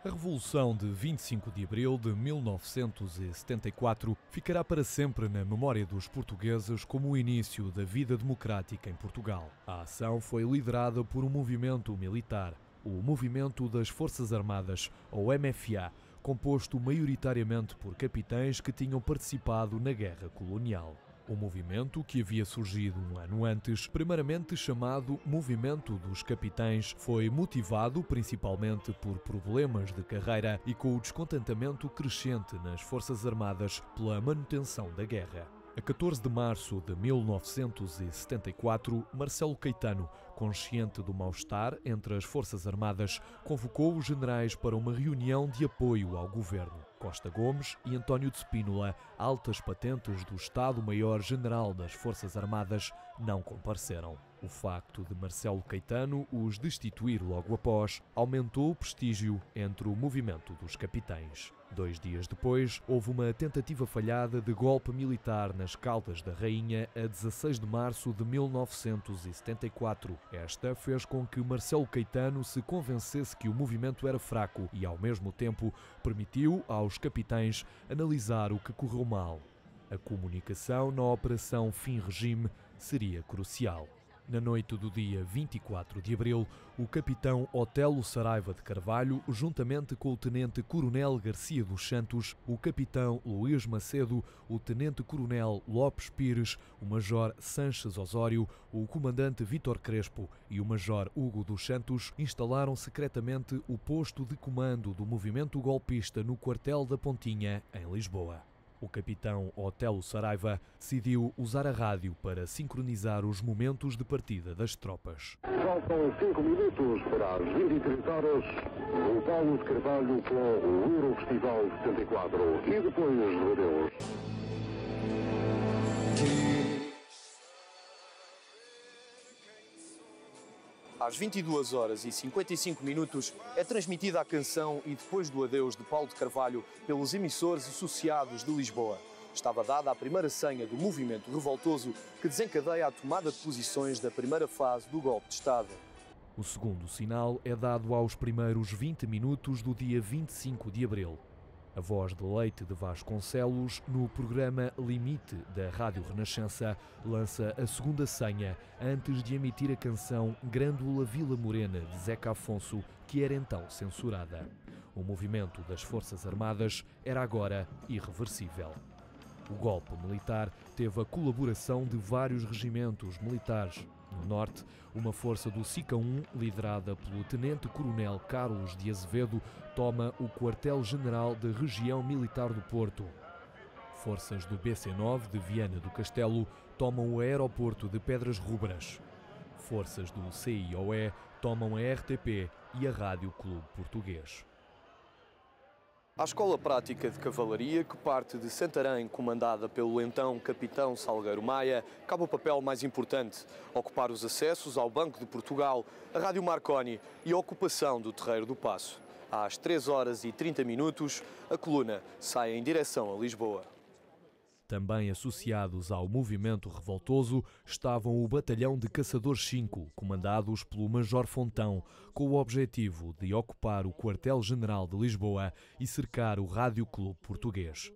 A Revolução de 25 de Abril de 1974 ficará para sempre na memória dos portugueses como o início da vida democrática em Portugal. A ação foi liderada por um movimento militar, o Movimento das Forças Armadas, ou MFA, composto maioritariamente por capitães que tinham participado na Guerra Colonial. O movimento, que havia surgido um ano antes, primeiramente chamado Movimento dos Capitães, foi motivado principalmente por problemas de carreira e com o descontentamento crescente nas Forças Armadas pela manutenção da guerra. A 14 de março de 1974, Marcelo Caetano, consciente do mal-estar entre as Forças Armadas, convocou os generais para uma reunião de apoio ao governo. Costa Gomes e António de Spínola, altas patentes do Estado-Maior-General das Forças Armadas, não compareceram. O facto de Marcelo Caetano os destituir logo após aumentou o prestígio entre o movimento dos capitães. 2 dias depois, houve uma tentativa falhada de golpe militar nas Caldas da Rainha a 16 de março de 1974. Esta fez com que Marcelo Caetano se convencesse que o movimento era fraco e, ao mesmo tempo, permitiu aos capitães analisar o que correu mal. A comunicação na Operação Fim Regime seria crucial. Na noite do dia 24 de abril, o capitão Otelo Saraiva de Carvalho, juntamente com o tenente-coronel Garcia dos Santos, o capitão Luís Macedo, o tenente-coronel Lopes Pires, o major Sanches Osório, o comandante Vítor Crespo e o major Hugo dos Santos instalaram secretamente o posto de comando do movimento golpista no quartel da Pontinha, em Lisboa. O capitão Otelo Saraiva decidiu usar a rádio para sincronizar os momentos de partida das tropas. Faltam 5 minutos para as 23 horas. O Paulo de Carvalho com o Eurofestival 74. E depois, meu Deus. Às 22 horas e 55 minutos é transmitida a canção E Depois do Adeus de Paulo de Carvalho pelos emissores associados de Lisboa. Estava dada a primeira senha do movimento revoltoso que desencadeia a tomada de posições da primeira fase do golpe de Estado. O segundo sinal é dado aos primeiros 20 minutos do dia 25 de abril. A voz de Leite de Vasconcelos, no programa Limite da Rádio Renascença, lança a segunda senha antes de emitir a canção Grândola Vila Morena de Zeca Afonso, que era então censurada. O movimento das Forças Armadas era agora irreversível. O golpe militar teve a colaboração de vários regimentos militares. No norte, uma força do SICA I, liderada pelo tenente-coronel Carlos de Azevedo, toma o quartel-general da região militar do Porto. Forças do BC9 de Viana do Castelo tomam o aeroporto de Pedras Rubras. Forças do CIOE tomam a RTP e a Rádio Clube Português. A Escola Prática de Cavalaria, que parte de Santarém, comandada pelo então capitão Salgueiro Maia, cabe o papel mais importante: ocupar os acessos ao Banco de Portugal, a Rádio Marconi e a ocupação do Terreiro do Paço. Às 3 horas e 30 minutos, a coluna sai em direção a Lisboa. Também associados ao movimento revoltoso estavam o Batalhão de Caçadores 5, comandados pelo Major Fontão, com o objetivo de ocupar o quartel-general de Lisboa e cercar o Rádio Clube Português.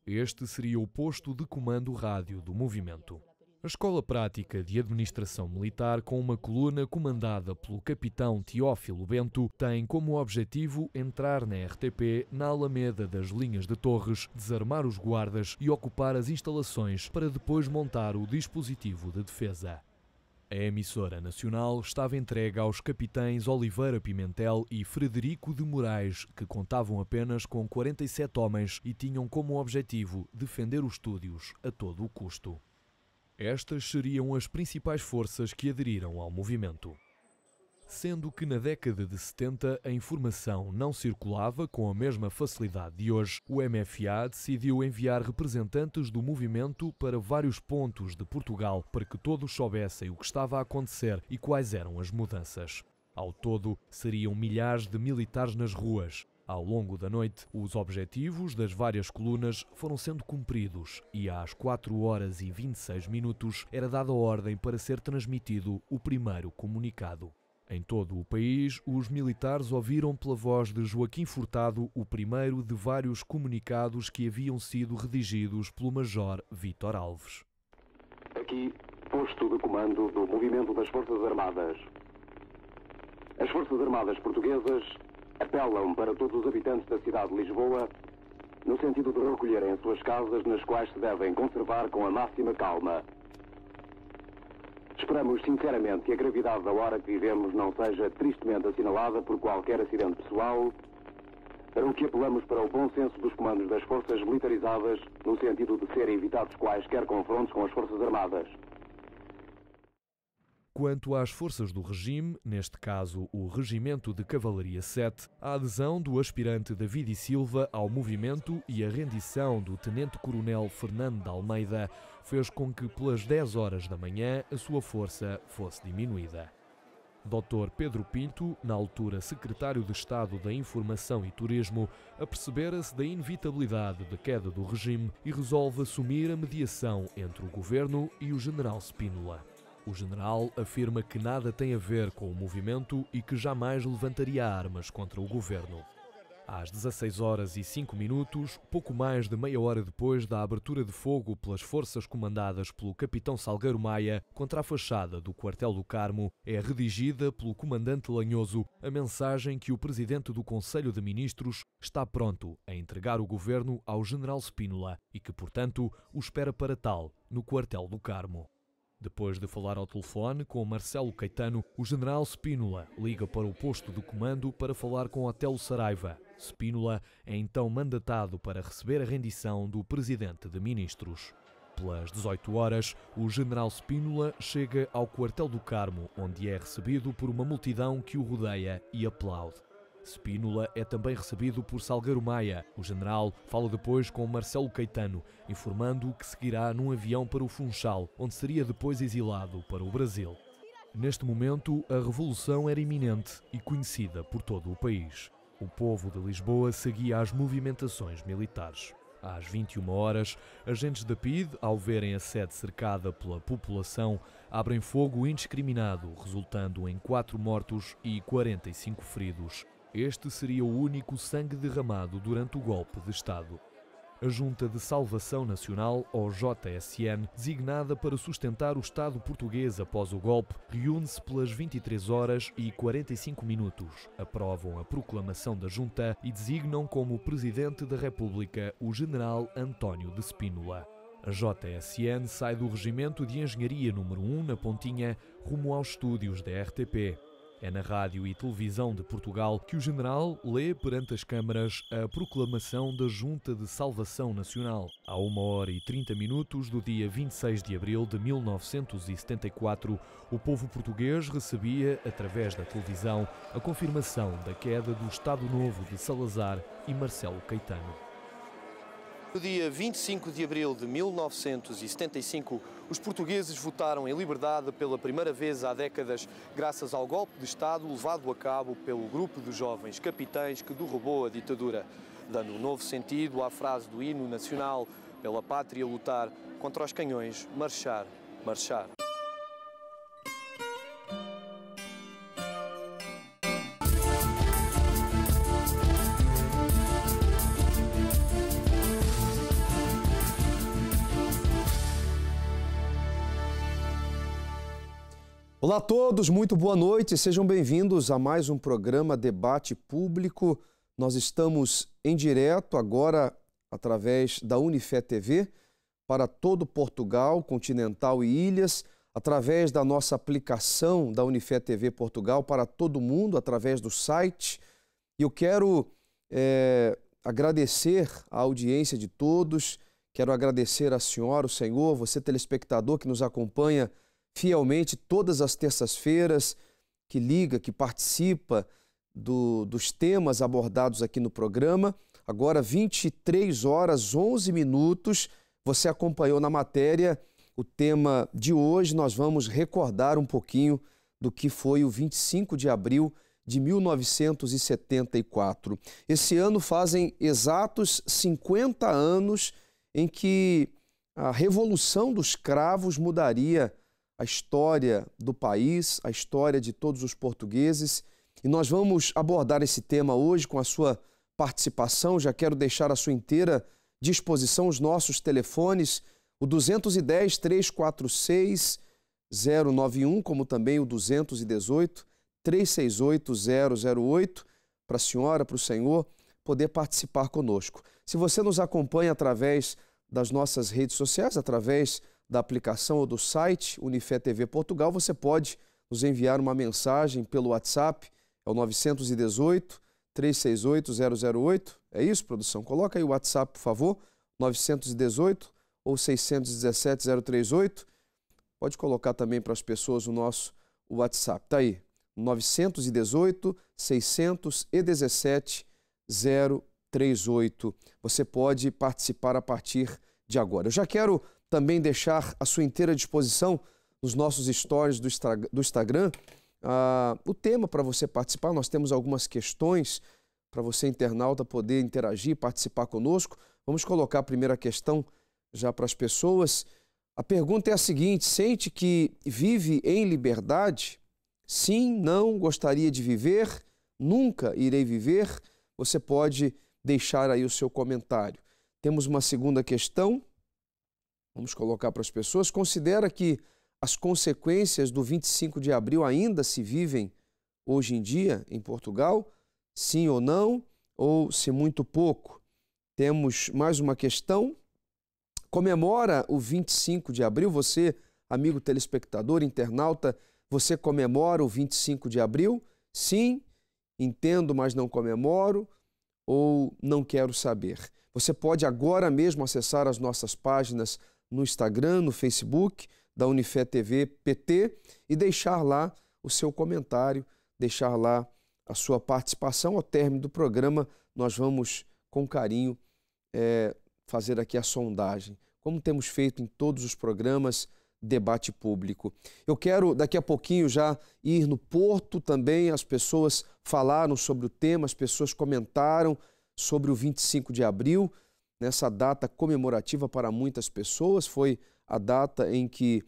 Este seria o posto de comando rádio do movimento. A Escola Prática de Administração Militar, com uma coluna comandada pelo capitão Teófilo Bento, tem como objetivo entrar na RTP, na Alameda das Linhas de Torres, desarmar os guardas e ocupar as instalações para depois montar o dispositivo de defesa. A emissora nacional estava entregue aos capitães Oliveira Pimentel e Frederico de Moraes, que contavam apenas com 47 homens e tinham como objetivo defender os estúdios a todo o custo. Estas seriam as principais forças que aderiram ao movimento. Sendo que na década de 70 a informação não circulava com a mesma facilidade de hoje, o MFA decidiu enviar representantes do movimento para vários pontos de Portugal para que todos soubessem o que estava a acontecer e quais eram as mudanças. Ao todo, seriam milhares de militares nas ruas. Ao longo da noite, os objetivos das várias colunas foram sendo cumpridos e às 4 horas e 26 minutos era dada a ordem para ser transmitido o primeiro comunicado. Em todo o país, os militares ouviram pela voz de Joaquim Furtado o primeiro de vários comunicados que haviam sido redigidos pelo Major Vítor Alves. Aqui, posto de comando do movimento das Forças Armadas. As Forças Armadas portuguesas apelam para todos os habitantes da cidade de Lisboa no sentido de recolherem as suas casas, nas quais se devem conservar com a máxima calma. Esperamos sinceramente que a gravidade da hora que vivemos não seja tristemente assinalada por qualquer acidente pessoal, para o que apelamos para o bom senso dos comandos das forças militarizadas, no sentido de serem evitados quaisquer confrontos com as Forças Armadas. Quanto às forças do regime, neste caso o Regimento de Cavalaria 7, a adesão do aspirante David Silva ao movimento e a rendição do Tenente-Coronel Fernando de Almeida fez com que pelas 10 horas da manhã a sua força fosse diminuída. Dr. Pedro Pinto, na altura Secretário de Estado da Informação e Turismo, apercebera-se da inevitabilidade da queda do regime e resolve assumir a mediação entre o governo e o general Spínola. O general afirma que nada tem a ver com o movimento e que jamais levantaria armas contra o governo. Às 16h05, pouco mais de meia hora depois da abertura de fogo pelas forças comandadas pelo capitão Salgueiro Maia contra a fachada do quartel do Carmo, é redigida pelo comandante Lanhoso a mensagem que o presidente do Conselho de Ministros está pronto a entregar o governo ao general Spínola e que, portanto, o espera para tal no quartel do Carmo. Depois de falar ao telefone com Marcelo Caetano, o general Spínola liga para o posto de comando para falar com Otelo Saraiva. Spínola é então mandatado para receber a rendição do presidente de ministros. Pelas 18 horas, o general Spínola chega ao quartel do Carmo, onde é recebido por uma multidão que o rodeia e aplaude. Spínola é também recebido por Salgueiro Maia. O general fala depois com Marcelo Caetano, informando que seguirá num avião para o Funchal, onde seria depois exilado para o Brasil. Neste momento, a revolução era iminente e conhecida por todo o país. O povo de Lisboa seguia as movimentações militares. Às 21 horas, agentes da PIDE, ao verem a sede cercada pela população, abrem fogo indiscriminado, resultando em 4 mortos e 45 feridos. Este seria o único sangue derramado durante o golpe de Estado. A Junta de Salvação Nacional, ou JSN, designada para sustentar o Estado português após o golpe, reúne-se pelas 23h45. Aprovam a proclamação da Junta e designam como Presidente da República o General António de Spínola. A JSN sai do Regimento de Engenharia número 1, na Pontinha, rumo aos estúdios da RTP. É na Rádio e Televisão de Portugal que o general lê perante as câmaras a proclamação da Junta de Salvação Nacional. À 1h30 do dia 26 de abril de 1974, o povo português recebia, através da televisão, a confirmação da queda do Estado Novo de Salazar e Marcelo Caetano. No dia 25 de abril de 1975, os portugueses votaram em liberdade pela primeira vez há décadas, graças ao golpe de Estado levado a cabo pelo grupo de jovens capitães que derrubou a ditadura, dando um novo sentido à frase do hino nacional: pela pátria lutar, contra os canhões marchar, marchar. Olá a todos, muito boa noite, sejam bem-vindos a mais um programa Debate Público. Nós estamos em direto agora através da Unifé TV para todo Portugal, continental e ilhas, através da nossa aplicação da Unifé TV Portugal para todo mundo, através do site. E eu quero agradecer a audiência de todos, quero agradecer a senhora, o senhor, você telespectador que nos acompanha fielmente todas as terças-feiras, que liga, que participa dos temas abordados aqui no programa. Agora, 23h11, você acompanhou na matéria o tema de hoje. Nós vamos recordar um pouquinho do que foi o 25 de abril de 1974. Esse ano fazem exatos 50 anos em que a Revolução dos Cravos mudaria a história do país, a história de todos os portugueses. E nós vamos abordar esse tema hoje com a sua participação. Já quero deixar à sua inteira disposição os nossos telefones, o 210 346 091, como também o 218 368 008, para a senhora, para o senhor poder participar conosco. Se você nos acompanha através das nossas redes sociais, através da aplicação ou do site Unifé TV Portugal, você pode nos enviar uma mensagem pelo WhatsApp, é o 918 368 008. É isso, produção? Coloca aí o WhatsApp, por favor, 918 ou 617 038. Pode colocar também para as pessoas o nosso WhatsApp. Está aí, 918 617 038. Você pode participar a partir de agora. Eu já quero também deixar à sua inteira disposição nos nossos stories do Instagram o tema para você participar. Nós temos algumas questões para você, internauta, poder interagir, participar conosco. Vamos colocar a primeira questão já para as pessoas. A pergunta é a seguinte: sente que vive em liberdade? Sim, não, gostaria de viver, nunca irei viver? Você pode deixar aí o seu comentário. Temos uma segunda questão. Vamos colocar para as pessoas. Considera que as consequências do 25 de abril ainda se vivem hoje em dia em Portugal? Sim ou não? Ou se muito pouco? Temos mais uma questão. Comemora o 25 de abril? Você, amigo telespectador, internauta, você comemora o 25 de abril? Sim, entendo, mas não comemoro, ou não quero saber. Você pode agora mesmo acessar as nossas páginas no Instagram, no Facebook, da Unifé TV PT, e deixar lá o seu comentário, deixar lá a sua participação. Ao término do programa, nós vamos, com carinho, fazer aqui a sondagem, como temos feito em todos os programas Debate Público. Eu quero, daqui a pouquinho, já ir no Porto também. As pessoas falaram sobre o tema, as pessoas comentaram sobre o 25 de abril, nessa data comemorativa para muitas pessoas. Foi a data em que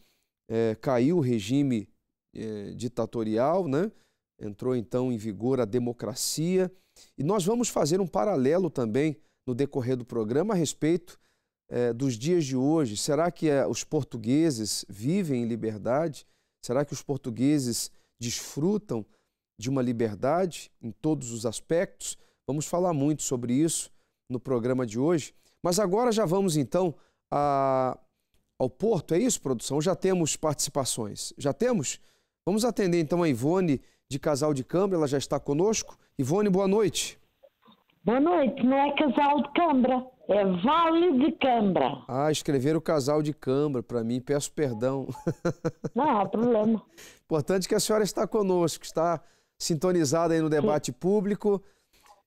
caiu o regime ditatorial, né? Entrou então em vigor a democracia. E nós vamos fazer um paralelo também no decorrer do programa a respeito dos dias de hoje. Será que os portugueses vivem em liberdade? Será que os portugueses desfrutam de uma liberdade em todos os aspectos? Vamos falar muito sobre isso no programa de hoje. Mas agora já vamos então ao Porto, é isso, produção? Já temos participações? Já temos? Vamos atender então a Ivone de Casal de Câmara, ela já está conosco. Ivone, boa noite. Boa noite, não é Casal de Câmara, é Vale de Câmara. Escreveram Casal de Câmara para mim, peço perdão. Não há problema. Importante que a senhora está conosco, está sintonizada aí no debate público,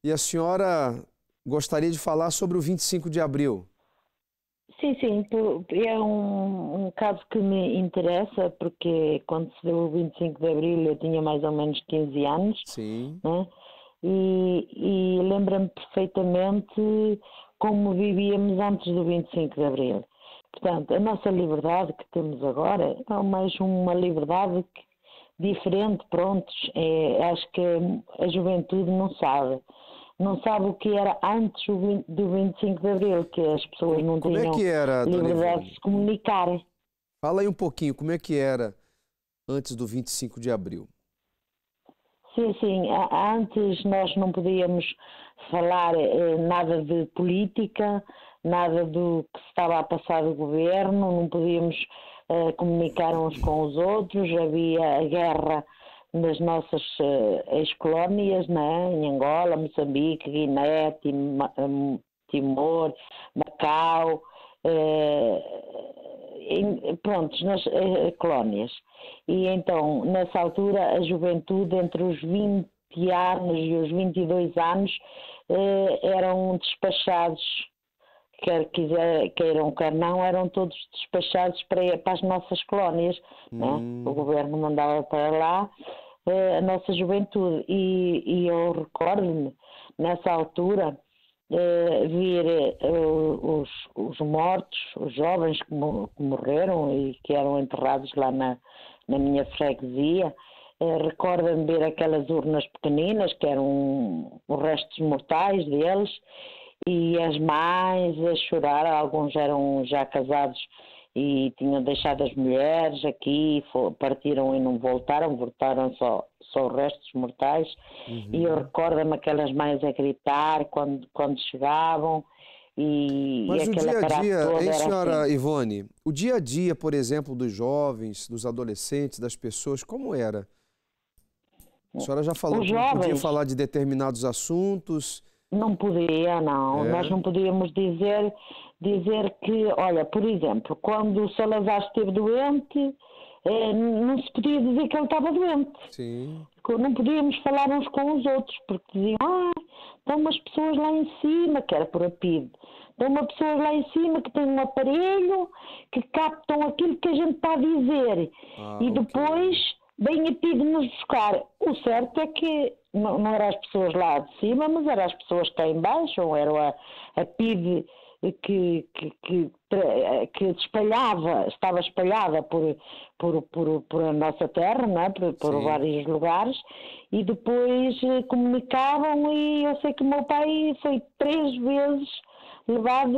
e a senhora gostaria de falar sobre o 25 de abril. Sim, é um caso que me interessa, porque quando se deu o 25 de abril eu tinha mais ou menos 15 anos. Sim. Né? E lembro-me perfeitamente como vivíamos antes do 25 de abril. Portanto, a nossa liberdade que temos agora é mais uma liberdade diferente, pronto. Acho que a juventude não sabe o que era antes do 25 de abril, que as pessoas não tinham liberdade de se comunicar. Fala aí um pouquinho, como é que era antes do 25 de abril? Sim. Antes nós não podíamos falar nada de política, nada do que se estava a passar do governo, não podíamos comunicar uns com os outros, havia a guerra nas nossas ex-colónias, né? Em Angola, Moçambique, Guiné, Timor, Macau, nas colónias. E então, nessa altura, a juventude entre os 20 anos e os 22 anos eram despachados, quer queiram, quer não, eram todos despachados para as nossas colónias. Né? O governo mandava para lá a nossa juventude. E eu recordo-me, nessa altura, vir os mortos, os jovens que morreram e que eram enterrados lá na minha freguesia. Recordo-me ver aquelas urnas pequeninas que eram os restos mortais deles, e as mães a chorar. Alguns eram já casados e tinham deixado as mulheres aqui, partiram e não voltaram só os restos mortais. E eu recordo-me aquelas mães a gritar quando chegavam. Mas e o dia a dia, hein, senhora assim. Ivone, o dia a dia, por exemplo, dos jovens, dos adolescentes, das pessoas, como era? A senhora já falou que não podia falar de determinados assuntos. Não podia, não. Nós não podíamos dizer que, olha, por exemplo, quando o Salazar esteve doente, não se podia dizer que ele estava doente. Sim. Não podíamos falar uns com os outros, porque diziam, estão umas pessoas lá em cima, que era por a PIDE, estão umas pessoas lá em cima que têm um aparelho que captam aquilo que a gente está a dizer. E depois vem a PIDE-nos buscar. O certo é que não eram as pessoas lá de cima, mas eram as pessoas cá em baixo, ou era a PIDE que estava espalhada por a nossa terra, não é? por vários lugares, e depois comunicavam. E eu sei que o meu pai foi 3 vezes levado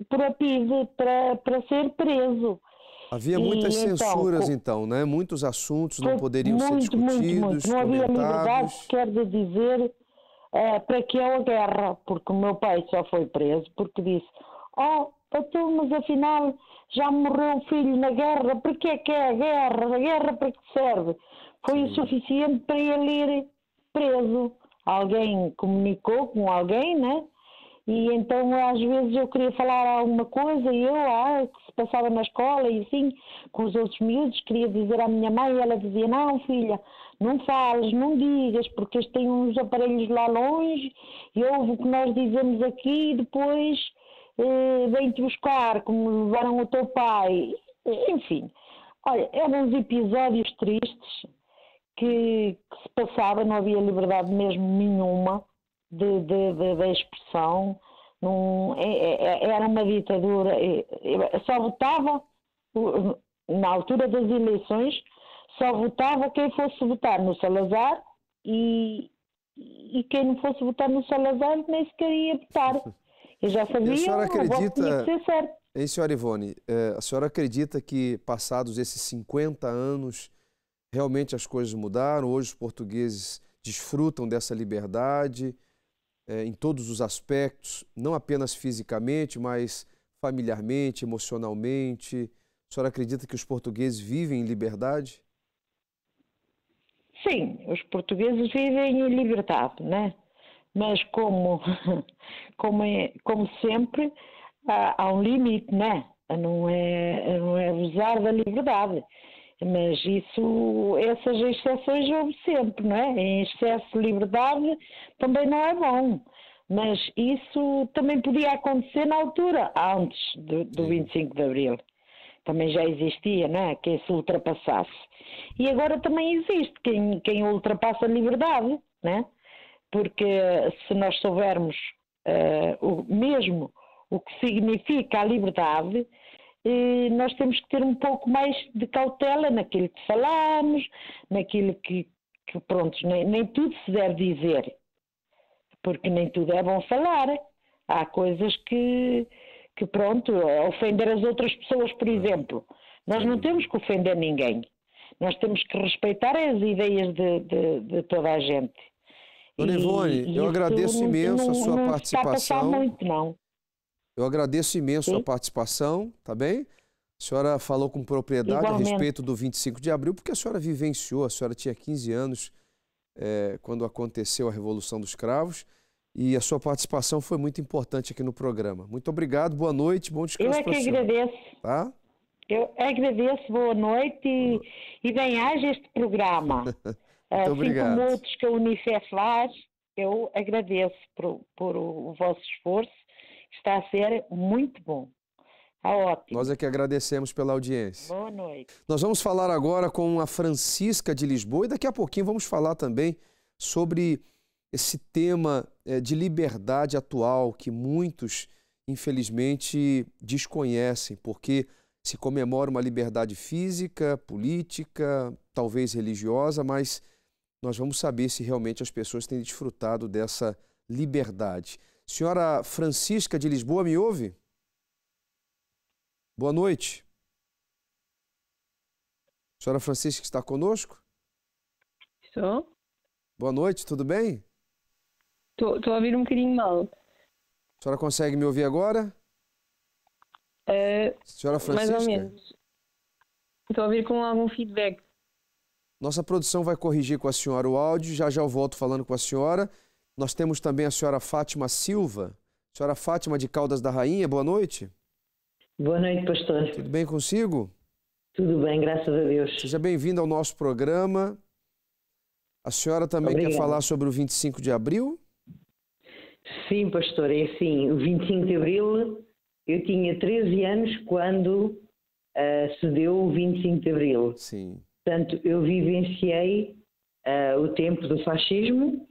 por a PIDE para ser preso. Havia muitas censuras, então, né? Muitos assuntos não poderiam ser discutidos, muito. Não havia liberdade, quer dizer, para que é a guerra, porque o meu pai só foi preso porque disse, mas afinal já morreu o filho na guerra, para que é a guerra? A guerra para que serve? Foi o suficiente para ele ir preso. Alguém comunicou com alguém, né? E então às vezes eu queria falar alguma coisa e que se passava na escola e assim, com os outros miúdos, queria dizer à minha mãe, e ela dizia, não filha, não fales, não digas, porque eles têm uns aparelhos lá longe e ouve o que nós dizemos aqui e depois vem-te buscar, como levaram o teu pai. Enfim, olha, eram uns episódios tristes que se passava, não havia liberdade mesmo nenhuma de expressão. Não, era uma ditadura. Só votava, na altura das eleições, só votava quem fosse votar no Salazar e quem não fosse votar no Salazar nem sequer ia votar. Eu já sabia, a senhora acredita, tinha que ser certo. Hein, senhora Ivone, a senhora acredita que passados esses 50 anos, realmente as coisas mudaram? Hoje os portugueses desfrutam dessa liberdade em todos os aspectos, não apenas fisicamente, mas familiarmente, emocionalmente. A senhora acredita que os portugueses vivem em liberdade? Sim, os portugueses vivem em liberdade, né? Mas como sempre, há um limite, né? Não é abusar da liberdade. Mas essas exceções houve sempre, não é? Em excesso de liberdade também não é bom. Mas isso também podia acontecer na altura, antes do 25 de Abril. Também já existia, não é? Quem se ultrapassasse. E agora também existe quem ultrapassa a liberdade, não é? Porque se nós soubermos mesmo o que significa a liberdade, nós temos que ter um pouco mais de cautela naquilo que falamos, naquilo que pronto, nem tudo se deve dizer, porque nem tudo é bom falar. Há coisas que pronto, ofender as outras pessoas, por exemplo. Nós não temos que ofender ninguém. Nós temos que respeitar as ideias de toda a gente. Dona Ivone, eu agradeço imenso a sua participação. Está a passar muito, não. Eu agradeço imenso a participação, tá bem? A senhora falou com propriedade a respeito do 25 de abril, porque a senhora vivenciou, a senhora tinha 15 anos quando aconteceu a Revolução dos Cravos, e a sua participação foi muito importante aqui no programa. Muito obrigado, boa noite, bom descanso para a senhora. Eu é que agradeço. Tá? Eu agradeço, boa noite e bem-aja este programa. Muito obrigado. Como outros que a Unicef faz, eu agradeço por o vosso esforço. Está a ser muito bom. Está ótimo. Nós é que agradecemos pela audiência. Boa noite. Nós vamos falar agora com a Francisca de Lisboa e daqui a pouquinho vamos falar também sobre esse tema de liberdade atual que muitos, infelizmente, desconhecem, porque se comemora uma liberdade física, política, talvez religiosa, mas nós vamos saber se realmente as pessoas têm desfrutado dessa liberdade. Senhora Francisca de Lisboa, me ouve? Boa noite. Senhora Francisca, está conosco? Estou? Boa noite, tudo bem? Estou a ouvir um bocadinho mal. A senhora consegue me ouvir agora? Senhora Francisca? Mais ou menos. Estou a ouvir com algum feedback. Nossa produção vai corrigir com a senhora o áudio, já já eu volto falando com a senhora. Nós temos também a senhora Fátima Silva. Senhora Fátima de Caldas da Rainha, boa noite. Boa noite, pastor. Tudo bem consigo? Tudo bem, graças a Deus. Seja bem-vinda ao nosso programa. A senhora também quer falar sobre o 25 de abril? Sim, pastor, é assim, o 25 de abril, eu tinha 13 anos quando se deu o 25 de abril. Sim. Portanto, eu vivenciei o tempo do fascismo,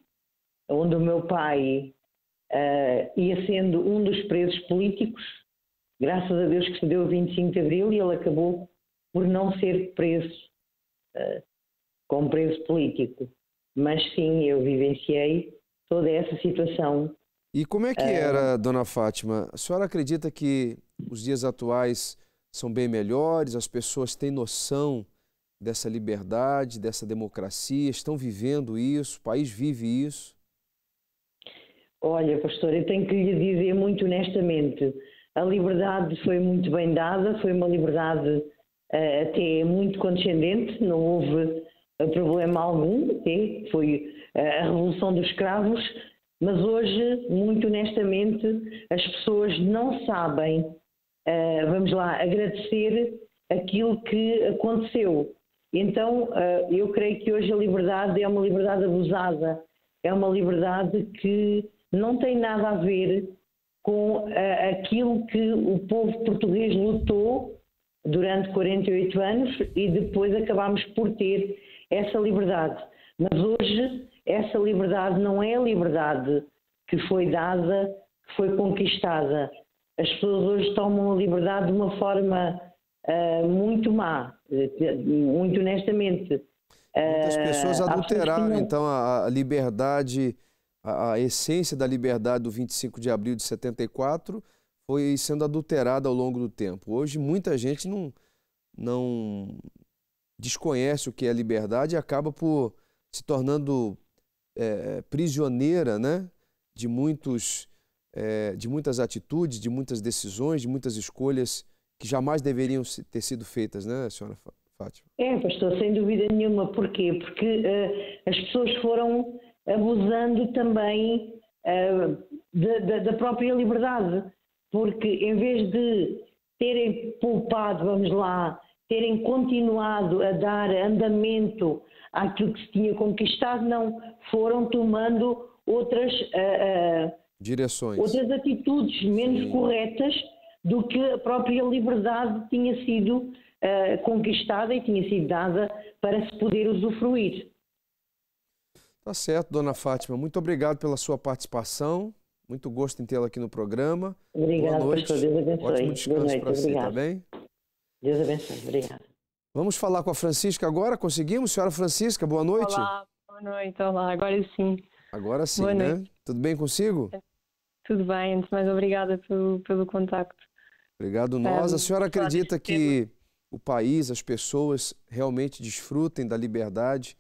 onde o meu pai ia sendo um dos presos políticos. Graças a Deus que se deu o 25 de abril e ele acabou por não ser preso como preso político. Mas sim, eu vivenciei toda essa situação. E como é que era, dona Fátima? A senhora acredita que os dias atuais são bem melhores? As pessoas têm noção dessa liberdade, dessa democracia? Estão vivendo isso? O país vive isso? Olha, pastor, eu tenho que lhe dizer muito honestamente, a liberdade foi muito bem dada, foi uma liberdade até muito condescendente, não houve problema algum, até foi a Revolução dos Escravos, mas hoje, muito honestamente, as pessoas não sabem, vamos lá, agradecer aquilo que aconteceu. Então, eu creio que hoje a liberdade é uma liberdade abusada, é uma liberdade que não tem nada a ver com aquilo que o povo português lutou durante 48 anos e depois acabámos por ter essa liberdade. Mas hoje essa liberdade não é a liberdade que foi dada, que foi conquistada. As pessoas hoje tomam a liberdade de uma forma muito má, muito honestamente. Muitas pessoas adulteraram, então, a liberdade, a essência da liberdade do 25 de abril de 74 foi sendo adulterada ao longo do tempo. Hoje, muita gente não desconhece o que é liberdade e acaba por se tornando prisioneira, né, de muitas atitudes, de muitas decisões, de muitas escolhas que jamais deveriam ter sido feitas, né, senhora Fátima? Pastor, sem dúvida nenhuma. Porquê? Porque as pessoas foram abusando também da própria liberdade. Porque em vez de terem poupado, vamos lá, terem continuado a dar andamento àquilo que se tinha conquistado, não, foram tomando outras direções, outras atitudes menos corretas do que a própria liberdade tinha sido conquistada e tinha sido dada para se poder usufruir. Tá certo, dona Fátima. Muito obrigado pela sua participação. Muito gosto em tê-la aqui no programa. Obrigada, boa noite. pastor. Deus abençoe. Ótimo descanso para si, tá bem? Deus abençoe. Obrigada. Vamos falar com a Francisca agora? Conseguimos? Senhora Francisca, boa noite. Olá, boa noite. Olá, agora sim. Agora sim, boa né? noite. Tudo bem consigo? Tudo bem. Antes de mais, obrigada pelo contacto. Obrigado nós. A senhora acredita que o país, as pessoas realmente desfrutem da liberdade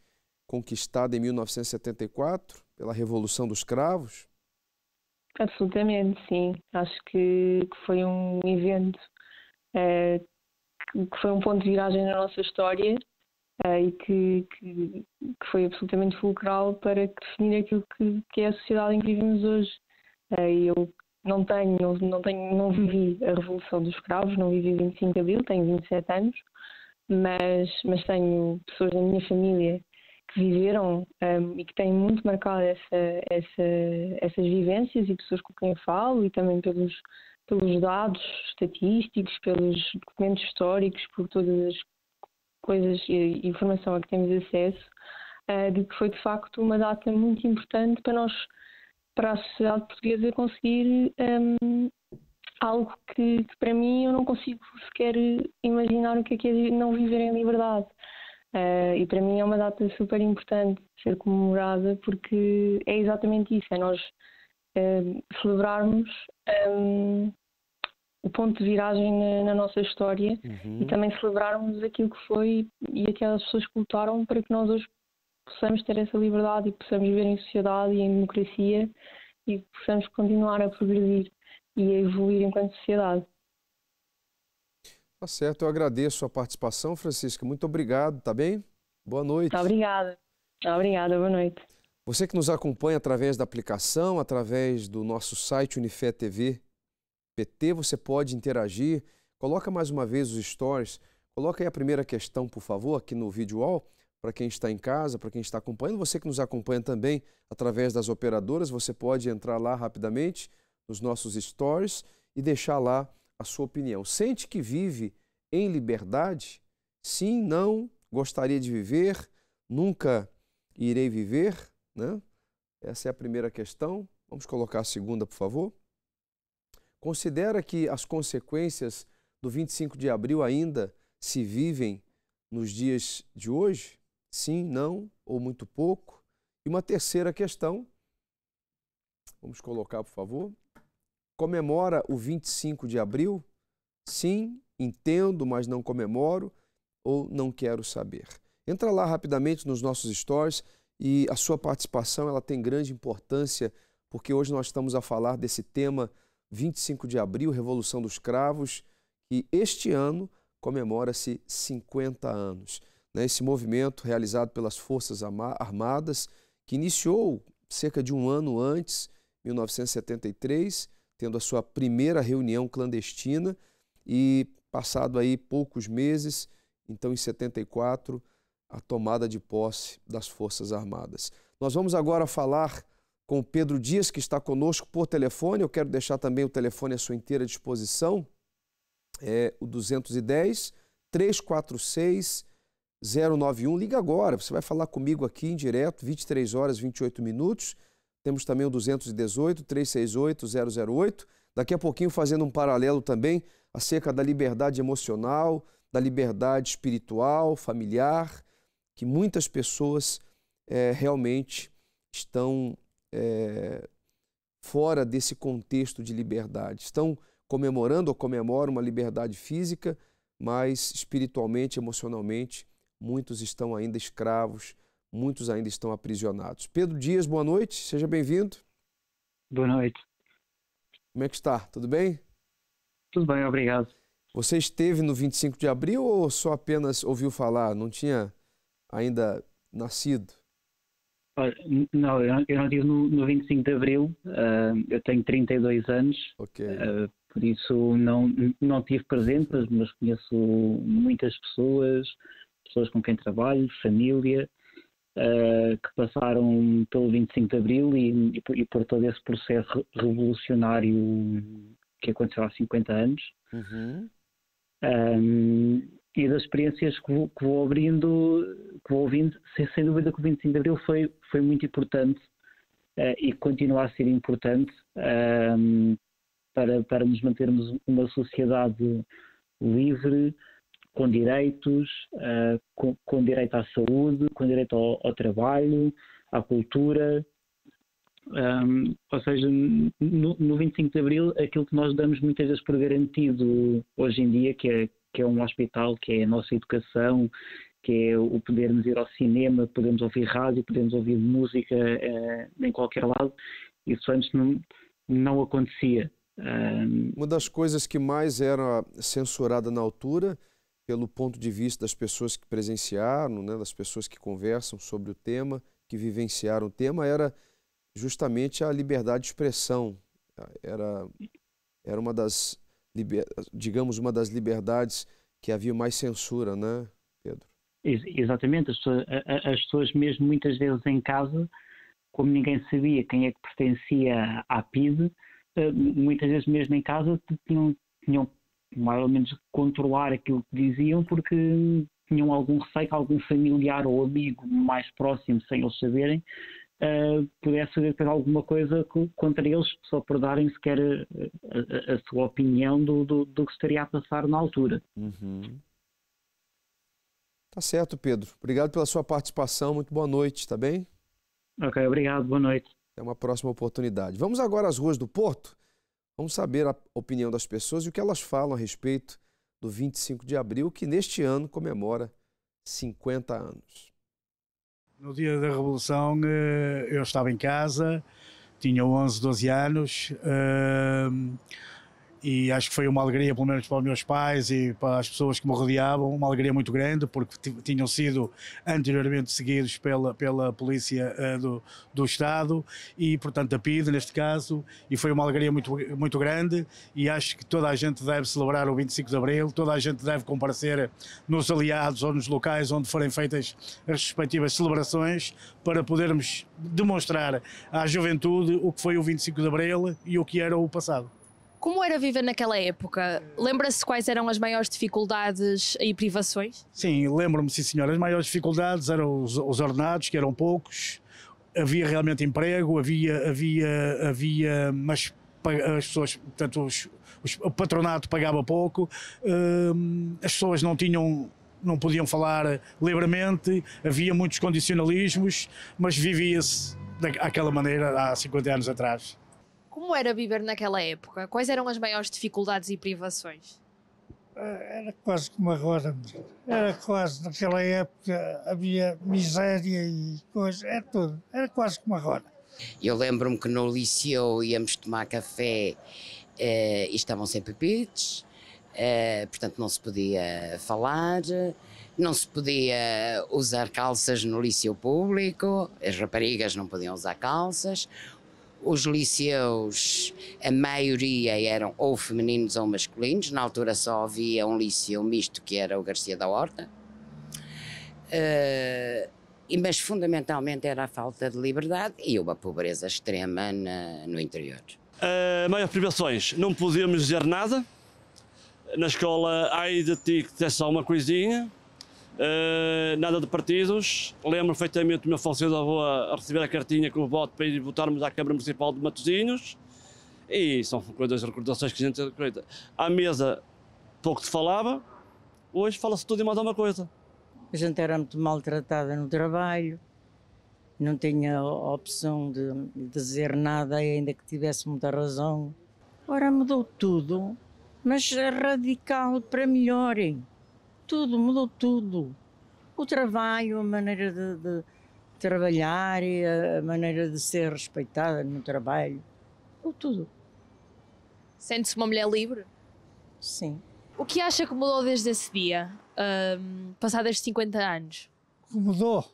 conquistada em 1974 pela Revolução dos Cravos? Absolutamente, sim. Acho que foi um evento que foi um ponto de viragem na nossa história e que foi absolutamente fulcral para definir aquilo que é a sociedade em que vivemos hoje. Eu não vivi a Revolução dos Escravos, não vivi 25 de Abril, tenho 27 anos, mas tenho pessoas da minha família que viveram e que têm muito marcado essas vivências e pessoas com quem eu falo e também pelos dados estatísticos, pelos documentos históricos, por todas as coisas e informação a que temos acesso. de que foi de facto uma data muito importante para nós, para a sociedade portuguesa conseguir algo que para mim eu não consigo sequer imaginar o que é não viver em liberdade. E para mim é uma data super importante ser comemorada, porque é exatamente isso, é nós celebrarmos o ponto de viragem na nossa história e também celebrarmos aquilo que foi e aquelas pessoas que lutaram para que nós hoje possamos ter essa liberdade e possamos viver em sociedade e em democracia e possamos continuar a progredir e a evoluir enquanto sociedade. Tá certo, eu agradeço a participação, Francisca. Muito obrigado, tá bem? Boa noite. Obrigada. Obrigada, boa noite. Você que nos acompanha através da aplicação, através do nosso site Unifé TV PT, você pode interagir. Coloca mais uma vez os stories. Coloca aí a primeira questão, por favor, aqui no vídeo wall, para quem está em casa, para quem está acompanhando. Você que nos acompanha também através das operadoras, você pode entrar lá rapidamente nos nossos stories e deixar lá a sua opinião. Sente que vive em liberdade? Sim, não, gostaria de viver, nunca irei viver, né? Essa é a primeira questão. Vamos colocar a segunda, por favor. Considera que as consequências do 25 de abril ainda se vivem nos dias de hoje? Sim, não ou muito pouco? E uma terceira questão, vamos colocar, por favor. Comemora o 25 de abril? Sim, entendo, mas não comemoro ou não quero saber. Entra lá rapidamente nos nossos stories e a sua participação ela tem grande importância, porque hoje nós estamos a falar desse tema 25 de abril, Revolução dos Cravos, e este ano comemora-se 50 anos. Esse movimento realizado pelas Forças Armadas, que iniciou cerca de um ano antes, 1973, tendo a sua primeira reunião clandestina e passado aí poucos meses, então em 74, a tomada de posse das Forças Armadas. Nós vamos agora falar com o Pedro Dias, que está conosco por telefone. Eu quero deixar também o telefone à sua inteira disposição, é o 210 346 091. Liga agora, você vai falar comigo aqui em direto, 23 horas 28 minutos. Temos também o 218 368 008. Daqui a pouquinho fazendo um paralelo também acerca da liberdade emocional, da liberdade espiritual, familiar, que muitas pessoas realmente estão fora desse contexto de liberdade. Estão comemorando ou comemoram uma liberdade física, mas espiritualmente, emocionalmente, muitos estão ainda escravos, muitos ainda estão aprisionados. Pedro Dias, boa noite, seja bem-vindo. Boa noite. Como é que está? Tudo bem? Tudo bem, obrigado. Você esteve no 25 de abril ou só apenas ouviu falar? Não tinha ainda nascido? Não, eu não estive no 25 de abril. Eu tenho 32 anos, okay. Por isso não estive presente, mas conheço muitas pessoas com quem trabalho, família, que passaram pelo 25 de abril e por todo esse processo revolucionário que aconteceu há 50 anos. Uhum. E das experiências que vou ouvindo, sem dúvida que o 25 de abril foi muito importante e continua a ser importante para nos mantermos uma sociedade livre, com direitos, com direito à saúde, com direito ao trabalho, à cultura. Ou seja, no 25 de abril, aquilo que nós damos muitas vezes por garantido hoje em dia, que é um hospital, que é a nossa educação, que é o podermos ir ao cinema, podemos ouvir rádio, podemos ouvir música em qualquer lado, isso antes não acontecia. Uma das coisas que mais era censurada na altura, pelo ponto de vista das pessoas que presenciaram, né, das pessoas que conversam sobre o tema, que vivenciaram o tema, era justamente a liberdade de expressão. Era uma das, digamos, uma das liberdades que havia mais censura, né, Pedro? Exatamente. As pessoas mesmo muitas vezes em casa, como ninguém sabia quem é que pertencia à PIDE, muitas vezes mesmo em casa tinham mais ou menos controlar aquilo que diziam, porque tinham algum receio que algum familiar ou amigo mais próximo, sem eles saberem, pudesse fazer depois alguma coisa contra eles, só por darem sequer a sua opinião do que se estaria a passar na altura. Tá certo, Pedro. Obrigado pela sua participação. Muito boa noite, tá bem? Ok, obrigado. Boa noite. Até uma próxima oportunidade. Vamos agora às ruas do Porto. Vamos saber a opinião das pessoas e o que elas falam a respeito do 25 de abril, que neste ano comemora 50 anos. No dia da Revolução eu estava em casa, tinha 11, 12 anos e acho que foi uma alegria, pelo menos para os meus pais e para as pessoas que me rodeavam, uma alegria muito grande, porque tinham sido anteriormente seguidos pela polícia do Estado e, portanto, a PIDE, neste caso, e foi uma alegria muito, muito grande, e acho que toda a gente deve celebrar o 25 de Abril, toda a gente deve comparecer nos aliados ou nos locais onde forem feitas as respectivas celebrações, para podermos demonstrar à juventude o que foi o 25 de Abril e o que era o passado. Como era viver naquela época? Lembra-se quais eram as maiores dificuldades e privações? Sim, lembro-me, sim senhor. As maiores dificuldades eram os ordenados, que eram poucos. Havia realmente emprego, mas as pessoas, portanto, o patronato pagava pouco, as pessoas não podiam falar livremente, havia muitos condicionalismos, mas vivia-se daquela maneira há 50 anos atrás. Como era viver naquela época? Quais eram as maiores dificuldades e privações? Era quase como agora. Era quase, naquela época havia miséria e coisas, é tudo. Era quase como agora. Eu lembro-me que no liceu íamos tomar café e estavam sempre bebidos, portanto não se podia falar, não se podia usar calças no liceu público, as raparigas não podiam usar calças. Os liceus, a maioria eram ou femininos ou masculinos. Na altura só havia um liceu misto, que era o Garcia da Horta. Mas fundamentalmente era a falta de liberdade e uma pobreza extrema no interior. Maiores privações, não podíamos dizer nada. Na escola, ai de ti que dissesse só uma coisinha. Nada de partidos. Lembro perfeitamente do meu falecido avô a receber a cartinha com o voto para ir votarmos à Câmara Municipal de Matosinhos, e são coisas, recordações que a gente acredita. À mesa pouco se falava, hoje fala-se tudo e mais alguma coisa. A gente era muito maltratada no trabalho, não tinha opção de dizer nada, ainda que tivesse muita razão. Agora mudou tudo, mas é radical para melhor. Tudo, mudou tudo. O trabalho, a maneira de trabalhar e a maneira de ser respeitada no trabalho. Mudou tudo. Sente-se uma mulher livre? Sim. O que acha que mudou desde esse dia, passados estes 50 anos? O que mudou?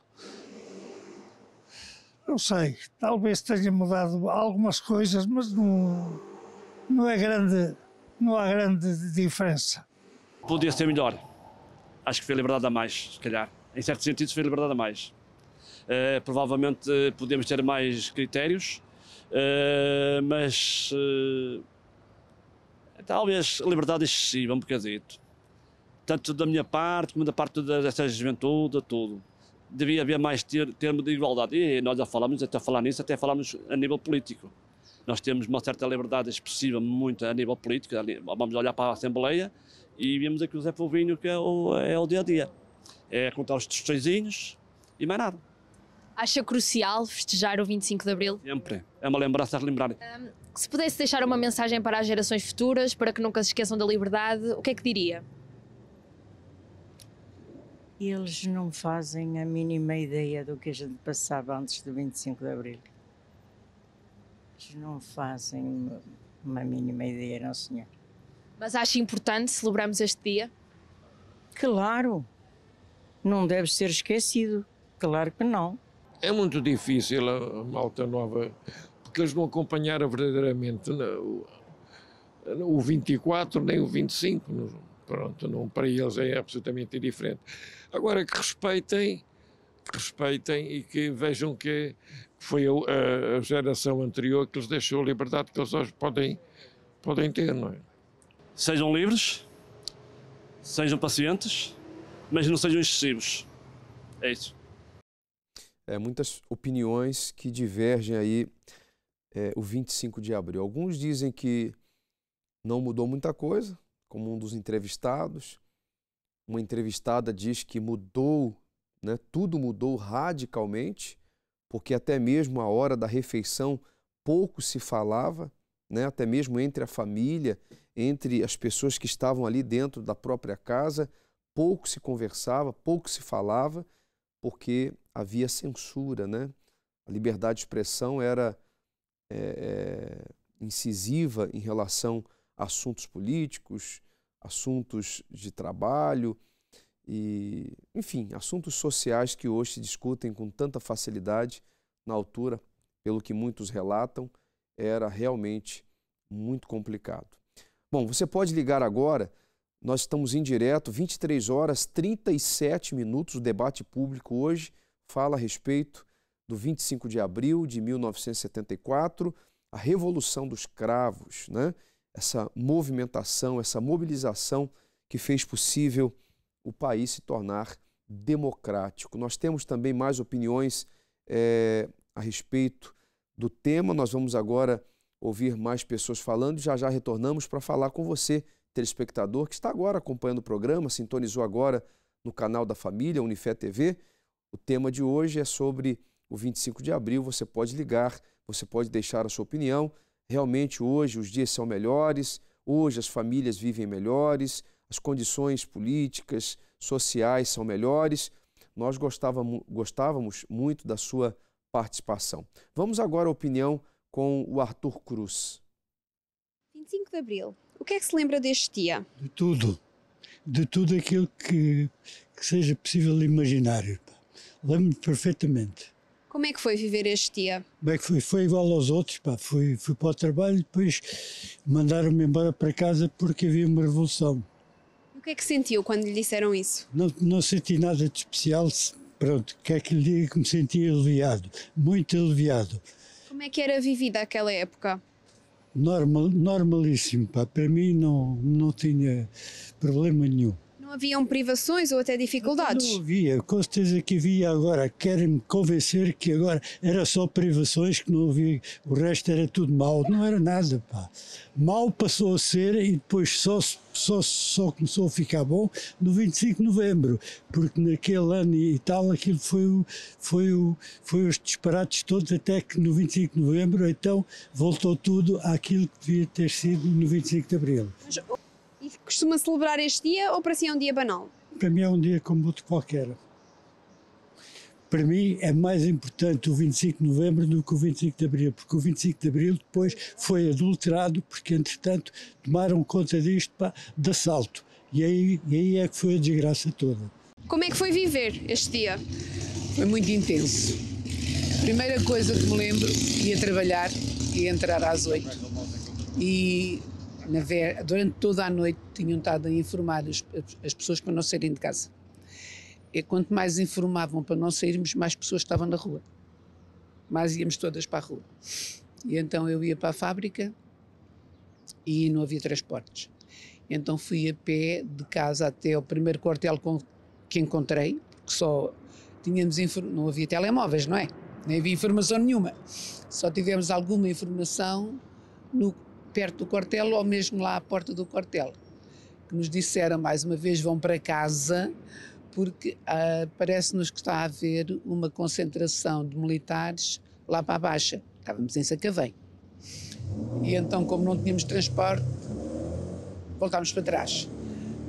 Não sei. Talvez tenha mudado algumas coisas, mas não é grande, não há grande diferença. Podia ser melhor. Acho que foi liberdade a mais, se calhar. Em certos sentidos foi liberdade a mais. Provavelmente podemos ter mais critérios, mas talvez liberdade excessiva, um bocadito. Tanto da minha parte, como da parte desta juventude, tudo. Devia haver mais termo de igualdade. E nós já falamos, até falar nisso, até falamos a nível político. Nós temos uma certa liberdade expressiva, muito a nível político. Vamos olhar para a Assembleia e vimos aqui o Zé Povinho, que é o dia-a-dia. É contar os tostõezinhos e mais nada. Acha crucial festejar o 25 de Abril? Sempre. É uma lembrança a relembrar. Se pudesse deixar uma mensagem para as gerações futuras, para que nunca se esqueçam da liberdade, o que é que diria? Eles não fazem a mínima ideia do que a gente passava antes do 25 de Abril. Eles não fazem uma mínima ideia, não senhor. Mas acha importante celebrarmos este dia? Claro, não deve ser esquecido, claro que não. É muito difícil a malta nova, porque eles não acompanharam verdadeiramente o 24 nem o 25, pronto, não, para eles é absolutamente indiferente. Agora que respeitem e que vejam que foi a geração anterior que lhes deixou a liberdade que eles hoje podem ter, não é? Sejam livres, sejam pacientes mas não sejam excessivos. É isso. Muitas opiniões que divergem aí o 25 de abril. Alguns dizem que não mudou muita coisa, como um dos entrevistados. Uma entrevistada diz que mudou, né, tudo mudou radicalmente, porque até mesmo a hora da refeição pouco se falava, né, até mesmo entre a família, entre as pessoas que estavam ali dentro da própria casa, pouco se conversava, pouco se falava, porque havia censura, né? A liberdade de expressão era incisiva em relação a assuntos políticos, assuntos de trabalho e, enfim, assuntos sociais que hoje se discutem com tanta facilidade. Na altura, pelo que muitos relatam, era realmente muito complicado. Bom, você pode ligar agora, nós estamos em direto, 23 horas 37 minutos, o debate público hoje fala a respeito do 25 de abril de 1974, a Revolução dos Cravos, né? Essa movimentação, essa mobilização que fez possível o país se tornar democrático. Nós temos também mais opiniões a respeito do tema, nós vamos agora ouvir mais pessoas falando e já retornamos para falar com você, telespectador, que está agora acompanhando o programa, sintonizou agora no canal da família, Unifé TV. O tema de hoje é sobre o 25 de abril, você pode ligar, você pode deixar a sua opinião. Realmente hoje os dias são melhores, hoje as famílias vivem melhores, as condições políticas, sociais são melhores. Nós gostávamos muito da sua participação. Vamos agora à opinião com o Arthur Cruz. 25 de abril, o que é que se lembra deste dia? De tudo aquilo que seja possível imaginar. Lembro-me perfeitamente. Como é que foi viver este dia? Como é que foi? Foi igual aos outros, pá. Fui para o trabalho e depois mandaram-me embora para casa porque havia uma revolução. O que é que sentiu quando lhe disseram isso? Não senti nada de especial, pronto, quer que lhe diga que me senti aliviado, muito aliviado. Como é que era vivida aquela época? Normalíssimo, pá. Para mim não tinha problema nenhum. Não haviam privações ou até dificuldades? Não havia, com certeza que havia agora. Querem-me convencer que agora era só privações, que não havia, o resto era tudo mau. Não era nada, pá. Mau passou a ser e depois só começou a ficar bom no 25 de novembro, porque naquele ano e tal aquilo foi os disparates todos, até que no 25 de novembro então voltou tudo àquilo que devia ter sido no 25 de abril. E costuma celebrar este dia ou para si é um dia banal? Para mim é um dia como outro qualquer. Para mim é mais importante o 25 de novembro do que o 25 de abril, porque o 25 de abril depois foi adulterado, porque entretanto tomaram conta disto, pá, de assalto. E aí é que foi a desgraça toda. Como é que foi viver este dia? Foi muito intenso. Primeira coisa que me lembro, ia trabalhar, ia entrar às 8. E durante toda a noite tinham estado a informar as pessoas para não saírem de casa. E quanto mais informavam para não sairmos, mais pessoas estavam na rua. Mais íamos todas para a rua. E então eu ia para a fábrica e não havia transportes. Então fui a pé de casa até ao primeiro quartel que encontrei, porque só tínhamos não havia telemóveis, não é? Nem havia informação nenhuma. Só tivemos alguma informação perto do quartel ou mesmo lá à porta do quartel, que nos disseram mais uma vez vão para casa porque parece-nos que está a haver uma concentração de militares lá para a Baixa. Estávamos em Sacavém. E então, como não tínhamos transporte, voltámos para trás.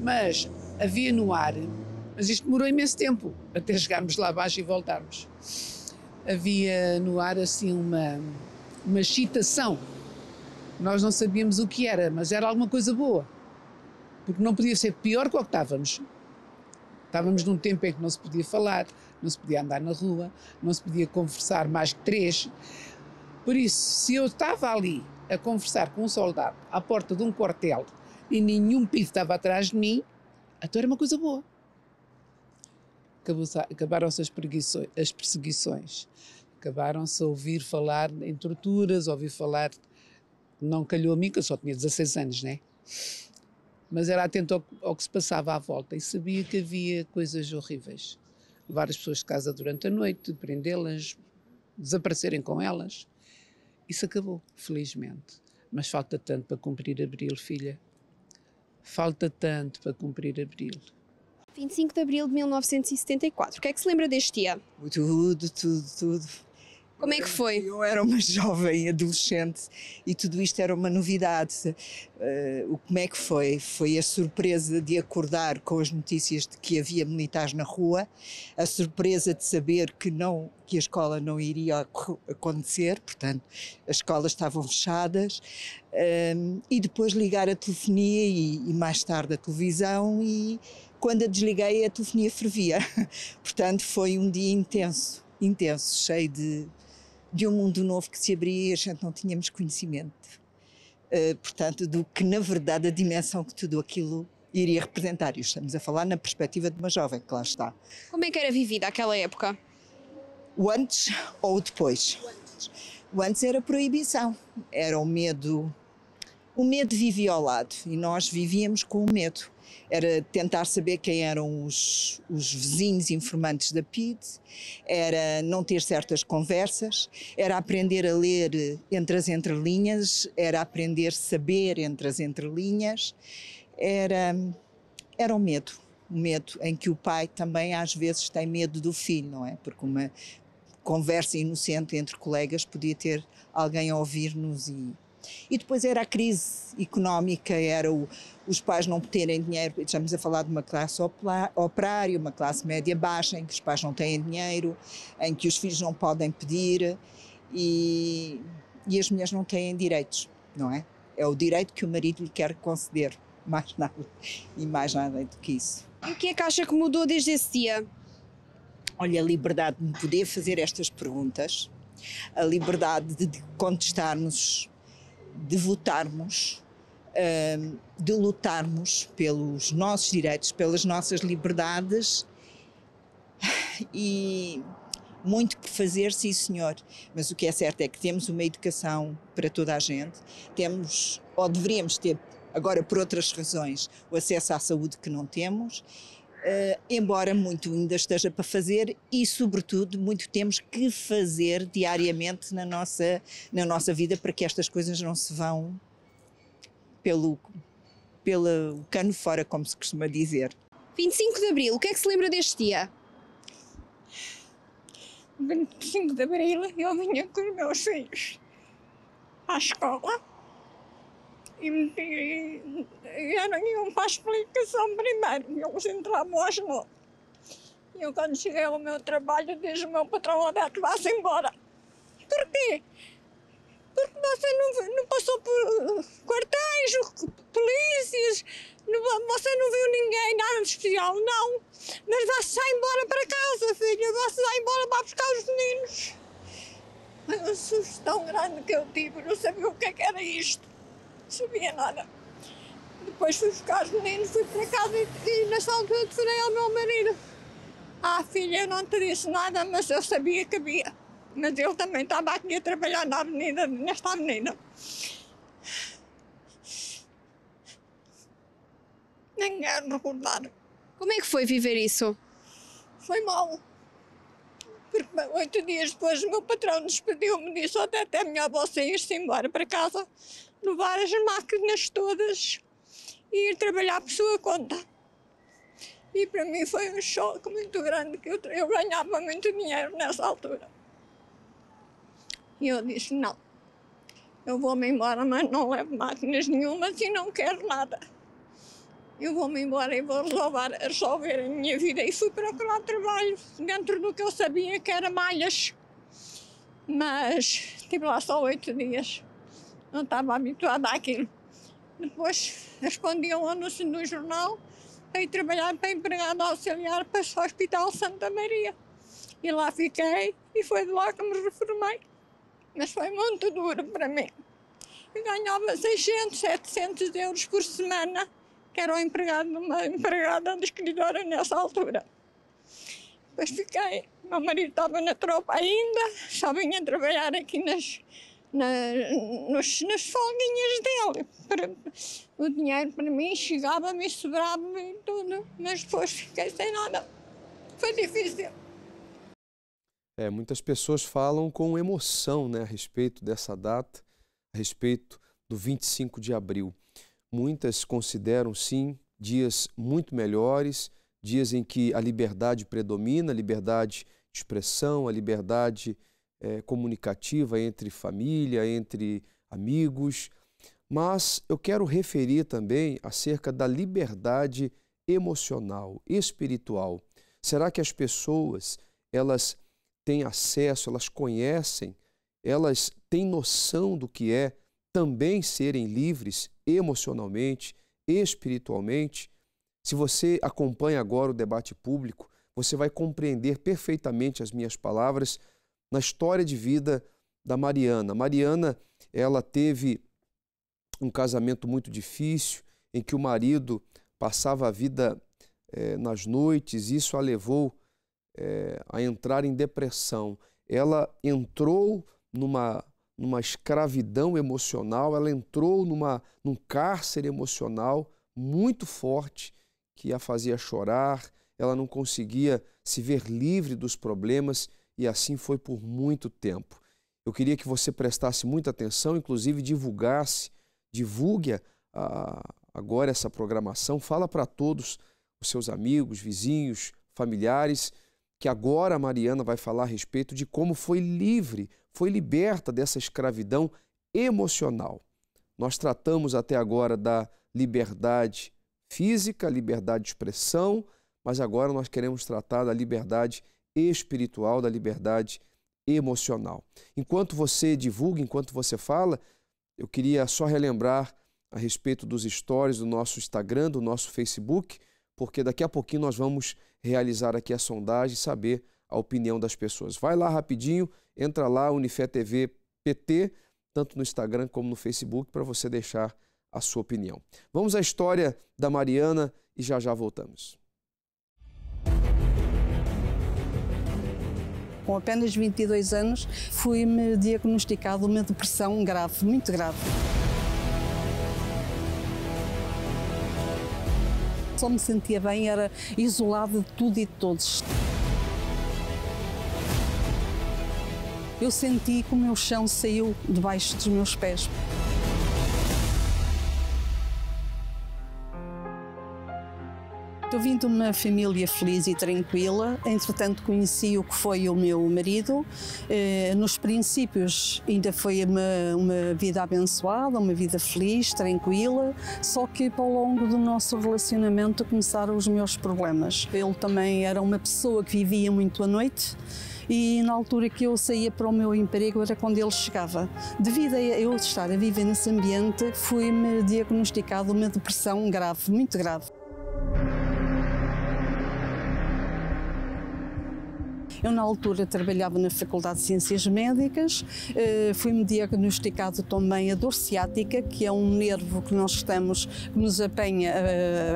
Mas havia no ar, mas isto demorou imenso tempo, até chegarmos lá abaixo e voltarmos. Havia no ar assim uma excitação. Nós não sabíamos o que era, mas era alguma coisa boa. Porque não podia ser pior que o que estávamos. Estávamos num tempo em que não se podia falar, não se podia andar na rua, não se podia conversar mais que 3. Por isso, se eu estava ali a conversar com um soldado à porta de um quartel e nenhum piso estava atrás de mim, então era uma coisa boa. Acabaram-se as perseguições. Acabaram-se a ouvir falar em torturas, a ouvir falar... Não calhou a mim, que eu só tinha 16 anos, né? mas era atento ao que se passava à volta e sabia que havia coisas horríveis. Levar as pessoas de casa durante a noite, prendê-las, desaparecerem com elas. Isso acabou, felizmente. Mas falta tanto para cumprir abril, filha. Falta tanto para cumprir abril. 25 de abril de 1974. O que é que se lembra deste dia? Tudo. Como é que foi? Eu era uma jovem adolescente e tudo isto era uma novidade. Como é que foi? Foi a surpresa de acordar com as notícias de que havia militares na rua, a surpresa de saber que a escola não iria acontecer, portanto, as escolas estavam fechadas, e depois ligar a telefonia e mais tarde a televisão, e quando a desliguei a telefonia fervia. Portanto, foi um dia intenso, cheio de um mundo novo que se abria e a gente não tínhamos conhecimento, portanto, do que na verdade a dimensão que tudo aquilo iria representar. E estamos a falar na perspectiva de uma jovem que lá está. Como é que era vivida aquela época? O antes ou o depois? O antes era a proibição, era o medo vivia ao lado e nós vivíamos com o medo. Era tentar saber quem eram os vizinhos informantes da PIDE, era não ter certas conversas, era aprender a ler entre as entrelinhas, era aprender a saber entre as entrelinhas, era o medo em que o pai também às vezes tem medo do filho, não é? Porque uma conversa inocente entre colegas podia ter alguém a ouvir-nos e depois era a crise económica, era os pais não terem dinheiro. Estamos a falar de uma classe operária, uma classe média baixa, em que os pais não têm dinheiro, em que os filhos não podem pedir e as mulheres não têm direitos, não é? É o direito que o marido lhe quer conceder, mais nada do que isso. E o que é que acha que mudou desde esse dia? Olha, a liberdade de poder fazer estas perguntas, a liberdade de contestarmos, de votarmos, de lutarmos pelos nossos direitos, pelas nossas liberdades, e muito por fazer, sim senhor, mas o que é certo é que temos uma educação para toda a gente, temos, ou deveríamos ter, agora por outras razões, o acesso à saúde que não temos, embora muito ainda esteja para fazer e, sobretudo, muito temos que fazer diariamente na nossa vida para que estas coisas não se vão pelo cano fora, como se costuma dizer. 25 de abril, o que é que se lembra deste dia? 25 de abril eu vinha com os meus filhos à escola e iam para a explicação primeiro, eles entravam às 9. E eu, quando cheguei ao meu trabalho, diz o meu patrão: Alberto, vá-se embora. Porquê? Porque você não passou por quartéis, polícias, você não viu ninguém, nada de especial, não. Mas vá-se já embora para casa, filha, vá-se já embora para buscar os meninos. Foi um susto tão grande que eu tive, não sabia o que era isto. Não sabia nada. Depois fui buscar os meninos, fui para casa e nessa altura telefonei ao meu marido. Filha, eu não te disse nada, mas eu sabia que havia. Mas ele também estava aqui a trabalhar nesta avenida. Nem quero recordar. Como é que foi viver isso? Foi mal. Porque 8 dias depois o meu patrão despediu-me, disse: até melhor você ir-se embora para casa, levar as máquinas todas e ir trabalhar por sua conta. E para mim foi um choque muito grande, que eu ganhava muito dinheiro nessa altura. E eu disse: não, eu vou-me embora, mas não levo máquinas nenhumas e não quero nada. Eu vou-me embora e vou resolver a minha vida. E fui procurar trabalho dentro do que eu sabia, que era malhas. Mas estive lá só 8 dias. Não estava habituada àquilo. Depois respondi a um anúncio no jornal para ir trabalhar para empregado auxiliar para o Hospital Santa Maria. E lá fiquei e foi de lá que me reformei. Mas foi muito duro para mim. Eu ganhava 600, 700 euros por semana, que era o empregado de uma empregada de escritório nessa altura. Depois fiquei, meu marido estava na tropa ainda, só vinha trabalhar aqui nas folguinhas dele. O dinheiro para mim chegava-me e sobrava-me e tudo, mas depois fiquei sem nada. Foi difícil. Muitas pessoas falam com emoção, né, a respeito dessa data, a respeito do 25 de abril. Muitas consideram, sim, dias muito melhores, dias em que a liberdade predomina, a liberdade de expressão, a liberdade comunicativa entre família, entre amigos. Mas eu quero referir também acerca da liberdade emocional, espiritual. Será que as pessoas, elas têm acesso, elas conhecem, elas têm noção do que é também serem livres emocionalmente, espiritualmente? Se você acompanha agora o debate público, você vai compreender perfeitamente as minhas palavras na história de vida da Mariana. Mariana, ela teve um casamento muito difícil, em que o marido passava a vida nas noites, isso a levou a entrar em depressão. Ela entrou numa escravidão emocional, ela entrou num cárcere emocional muito forte que a fazia chorar, ela não conseguia se ver livre dos problemas e assim foi por muito tempo. Eu queria que você prestasse muita atenção, inclusive divulgue agora essa programação, fala para todos os seus amigos, vizinhos, familiares, que agora a Mariana vai falar a respeito de como foi livre, foi liberta dessa escravidão emocional. Nós tratamos até agora da liberdade física, liberdade de expressão, mas agora nós queremos tratar da liberdade espiritual, da liberdade emocional. Enquanto você divulga, enquanto você fala, eu queria só relembrar a respeito dos stories do nosso Instagram, do nosso Facebook, porque daqui a pouquinho nós vamos realizar aqui a sondagem e saber a opinião das pessoas. Vai lá rapidinho, entra lá, Unifé TV PT, tanto no Instagram como no Facebook, para você deixar a sua opinião. Vamos à história da Mariana e já voltamos. Com apenas 22 anos, fui-me diagnosticado uma depressão grave, muito grave. Só me sentia bem, era isolada de tudo e de todos. Eu senti que o meu chão saiu debaixo dos meus pés. Eu vim de uma família feliz e tranquila, entretanto conheci o que foi o meu marido. Nos princípios ainda foi uma vida abençoada, uma vida feliz, tranquila, só que ao longo do nosso relacionamento começaram os meus problemas. Ele também era uma pessoa que vivia muito à noite, e na altura que eu saía para o meu emprego era quando ele chegava. Devido a eu estar a viver nesse ambiente, foi-me diagnosticado uma depressão grave, muito grave. Eu, na altura, trabalhava na Faculdade de Ciências Médicas, fui-me diagnosticado também a dor ciática, que é um nervo que nós temos, que nos apanha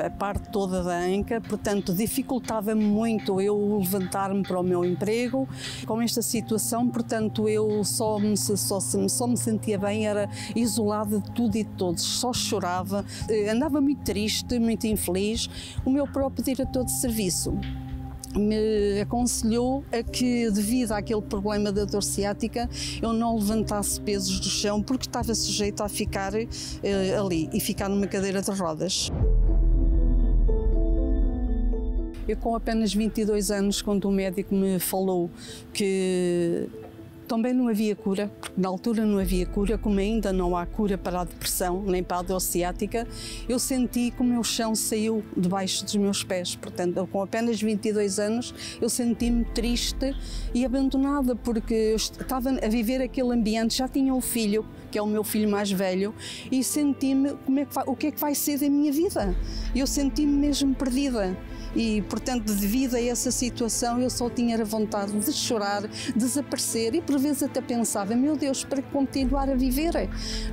a parte toda da anca, portanto, dificultava-me muito eu levantar-me para o meu emprego. Com esta situação, portanto, eu só me sentia bem, era isolada de tudo e de todos, só chorava, andava muito triste, muito infeliz. O meu próprio diretor de serviço me aconselhou a que, devido àquele problema da dor ciática, eu não levantasse pesos do chão porque estava sujeita a ficar ali e ficar numa cadeira de rodas. Eu, com apenas 22 anos, quando o médico me falou que também não havia cura, porque na altura não havia cura, como ainda não há cura para a depressão, nem para a dor ciática, eu senti que o meu chão saiu debaixo dos meus pés. Portanto, com apenas 22 anos, eu senti-me triste e abandonada, porque eu estava a viver aquele ambiente, já tinha um filho, que é o meu filho mais velho, e senti-me, o que é que vai ser da minha vida? Eu senti-me mesmo perdida. E, portanto, devido a essa situação, eu só tinha a vontade de chorar, desaparecer e, por vezes, até pensava, meu Deus, para continuar a viver?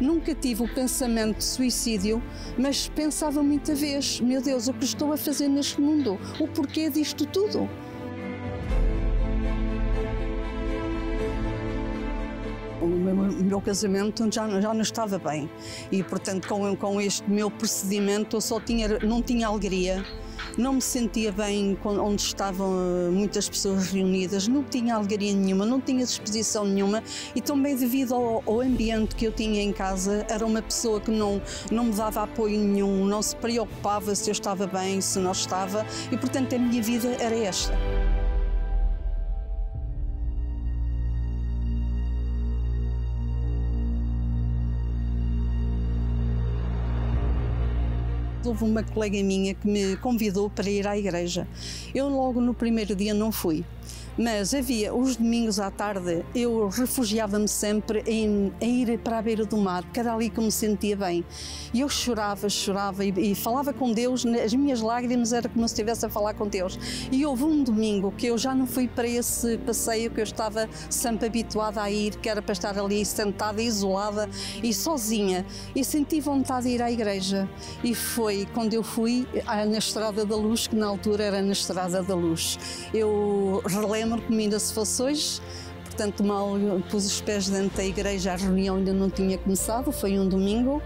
Nunca tive o pensamento de suicídio, mas pensava muita vez, meu Deus, o que estou a fazer neste mundo? O porquê disto tudo? O meu meu casamento já não estava bem. E, portanto, com este meu procedimento, eu não tinha alegria. Não me sentia bem onde estavam muitas pessoas reunidas, não tinha alegria nenhuma, não tinha disposição nenhuma e também devido ao ambiente que eu tinha em casa, era uma pessoa que não me dava apoio nenhum, não se preocupava se eu estava bem, se não estava e portanto a minha vida era esta. Houve uma colega minha que me convidou para ir à igreja. Eu logo no primeiro dia não fui, mas havia os domingos à tarde, eu refugiava-me sempre em ir para a beira do mar, porque era ali que eu me sentia bem. E eu chorava e falava com Deus, as minhas lágrimas era como se estivesse a falar com Deus. E houve um domingo que eu já não fui para esse passeio que eu estava sempre habituada a ir, que era para estar ali sentada, isolada e sozinha. E senti vontade de ir à igreja. E foi quando eu fui na Estrada da Luz, que na altura era na Estrada da Luz. Eu relembro que ainda se fosse hoje, portanto mal pus os pés dentro da igreja, a reunião ainda não tinha começado, foi um domingo.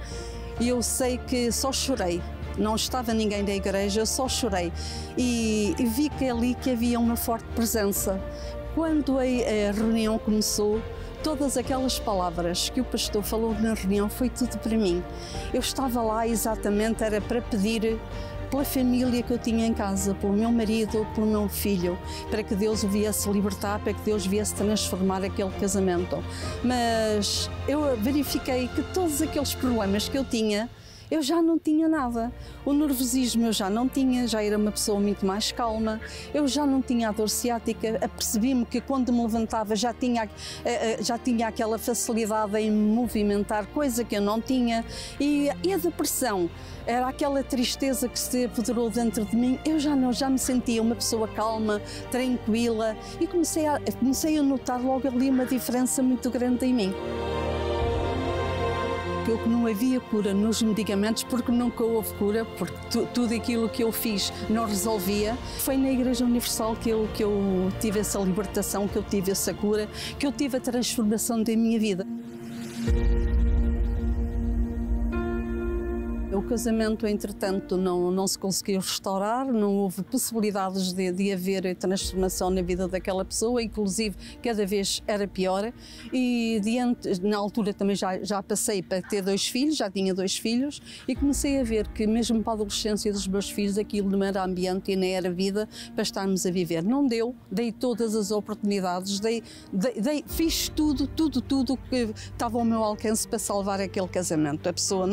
E eu sei que só chorei, não estava ninguém da igreja, eu só chorei e vi que ali que havia uma forte presença. Quando a reunião começou, todas aquelas palavras que o pastor falou na reunião foi tudo para mim. Eu estava lá exatamente, era para pedir pela família que eu tinha em casa, pelo meu marido, pelo meu filho, para que Deus o viesse libertar, para que Deus viesse transformar aquele casamento. Mas eu verifiquei que todos aqueles problemas que eu tinha, eu já não tinha nada. O nervosismo eu já não tinha, já era uma pessoa muito mais calma, eu já não tinha a dor ciática, apercebi-me que quando me levantava já tinha aquela facilidade em me movimentar, coisa que eu não tinha, e a depressão, era aquela tristeza que se apoderou dentro de mim, eu já me sentia uma pessoa calma, tranquila, e comecei a notar logo ali uma diferença muito grande em mim. Eu que não havia cura nos medicamentos, porque nunca houve cura, porque tudo aquilo que eu fiz não resolvia. Foi na Igreja Universal que eu tive essa libertação, que eu tive essa cura, que eu tive a transformação da minha vida. O casamento, entretanto, não se conseguiu restaurar, não houve possibilidades de haver transformação na vida daquela pessoa, inclusive cada vez era pior. E na altura também já passei para ter 2 filhos, já tinha 2 filhos, e comecei a ver que mesmo para a adolescência dos meus filhos aquilo não era ambiente e nem era vida para estarmos a viver. Não deu, dei todas as oportunidades, fiz tudo que estava ao meu alcance para salvar aquele casamento. A pessoa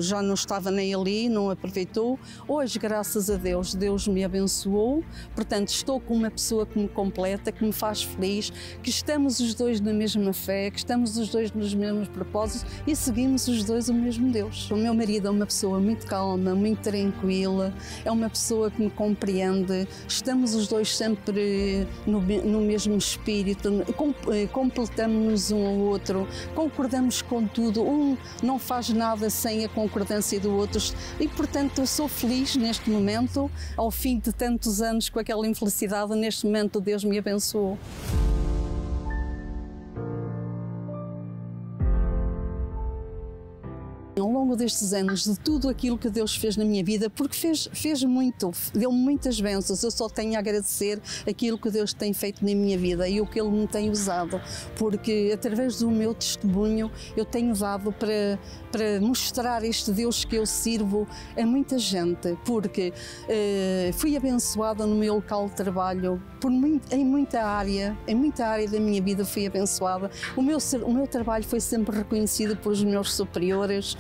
já não estava nem ali, não aproveitou. Hoje, graças a Deus, Deus me abençoou. Portanto, estou com uma pessoa que me completa, que me faz feliz, que estamos os dois na mesma fé, que estamos os dois nos mesmos propósitos e seguimos os dois o mesmo Deus. O meu marido é uma pessoa muito calma, muito tranquila, é uma pessoa que me compreende. Estamos os dois sempre no mesmo espírito, completamos-nos um ao outro, concordamos com tudo. Um não faz nada sem a concordância do outro e, portanto, eu sou feliz neste momento, ao fim de tantos anos com aquela infelicidade, neste momento Deus me abençoou. Ao longo destes anos, de tudo aquilo que Deus fez na minha vida, porque fez muito, deu-me muitas bênçãos, eu só tenho a agradecer aquilo que Deus tem feito na minha vida e o que Ele me tem usado, porque através do meu testemunho eu tenho dado para mostrar este Deus que eu sirvo a muita gente, porque fui abençoada no meu local de trabalho, em muita área da minha vida fui abençoada. O meu trabalho foi sempre reconhecido pelos meus superiores.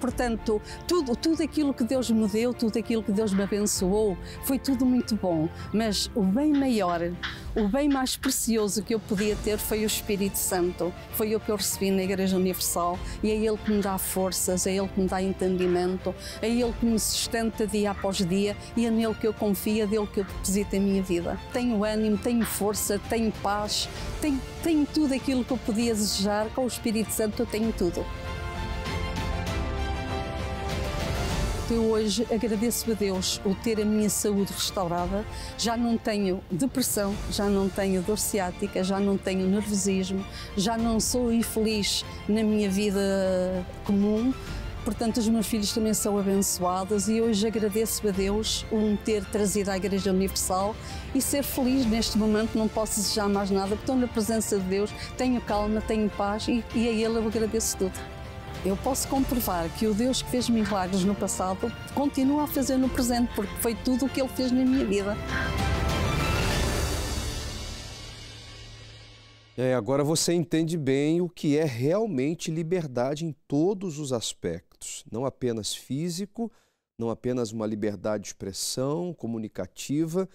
Portanto, tudo aquilo que Deus me deu, tudo aquilo que Deus me abençoou, foi tudo muito bom, mas o bem maior, o bem mais precioso que eu podia ter foi o Espírito Santo. Foi o que eu recebi na Igreja Universal e é Ele que me dá forças, é Ele que me dá entendimento, é Ele que me sustenta dia após dia e é nele que eu confio, é dele que eu deposito a minha vida. Tenho ânimo, tenho força, tenho paz, tenho tudo aquilo que eu podia desejar. Com o Espírito Santo eu tenho tudo. portanto, eu hoje agradeço a Deus o ter a minha saúde restaurada. Já não tenho depressão, já não tenho dor ciática, já não tenho nervosismo, já não sou infeliz na minha vida comum. Portanto, os meus filhos também são abençoados e hoje agradeço a Deus o me ter trazido à Igreja Universal e ser feliz neste momento. Não posso desejar mais nada, porque estou na presença de Deus, tenho calma, tenho paz e a Ele eu agradeço tudo. Eu posso comprovar que o Deus que fez milagres no passado continua a fazer no presente, porque foi tudo o que Ele fez na minha vida. Agora você entende bem o que é realmente liberdade em todos os aspectos, não apenas físico, não apenas uma liberdade de expressão, comunicativa,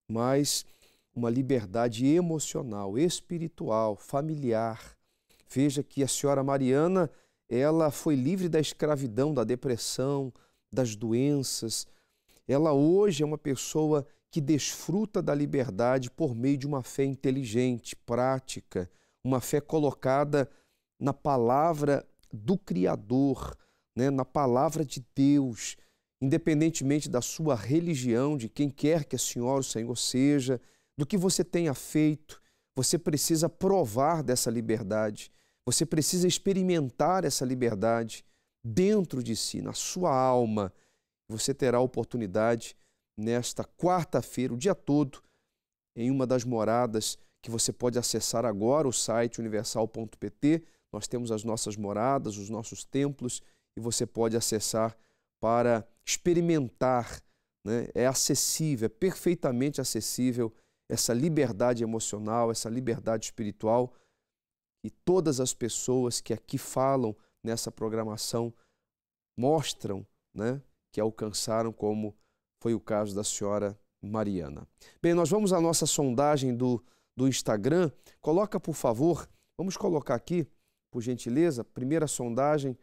mas uma liberdade emocional, espiritual, familiar. Veja que a senhora Mariana, ela foi livre da escravidão, da depressão, das doenças. Ela hoje é uma pessoa que desfruta da liberdade por meio de uma fé inteligente, prática, uma fé colocada na palavra do Criador, né? Na palavra de Deus, independentemente da sua religião, de quem quer que a senhora, o Senhor seja, do que você tenha feito, você precisa provar dessa liberdade, você precisa experimentar essa liberdade dentro de si, na sua alma. Você terá a oportunidade nesta quarta-feira, o dia todo, em uma das moradas que você pode acessar agora, o site universal.pt. Nós temos as nossas moradas, os nossos templos, e você pode acessar para experimentar, né? É acessível, é perfeitamente acessível essa liberdade emocional, essa liberdade espiritual, e todas as pessoas que aqui falam nessa programação mostram, né, que alcançaram, como foi o caso da senhora Mariana. Bem, nós vamos à nossa sondagem do Instagram. Coloca, por favor, vamos colocar aqui, por gentileza, primeira sondagem.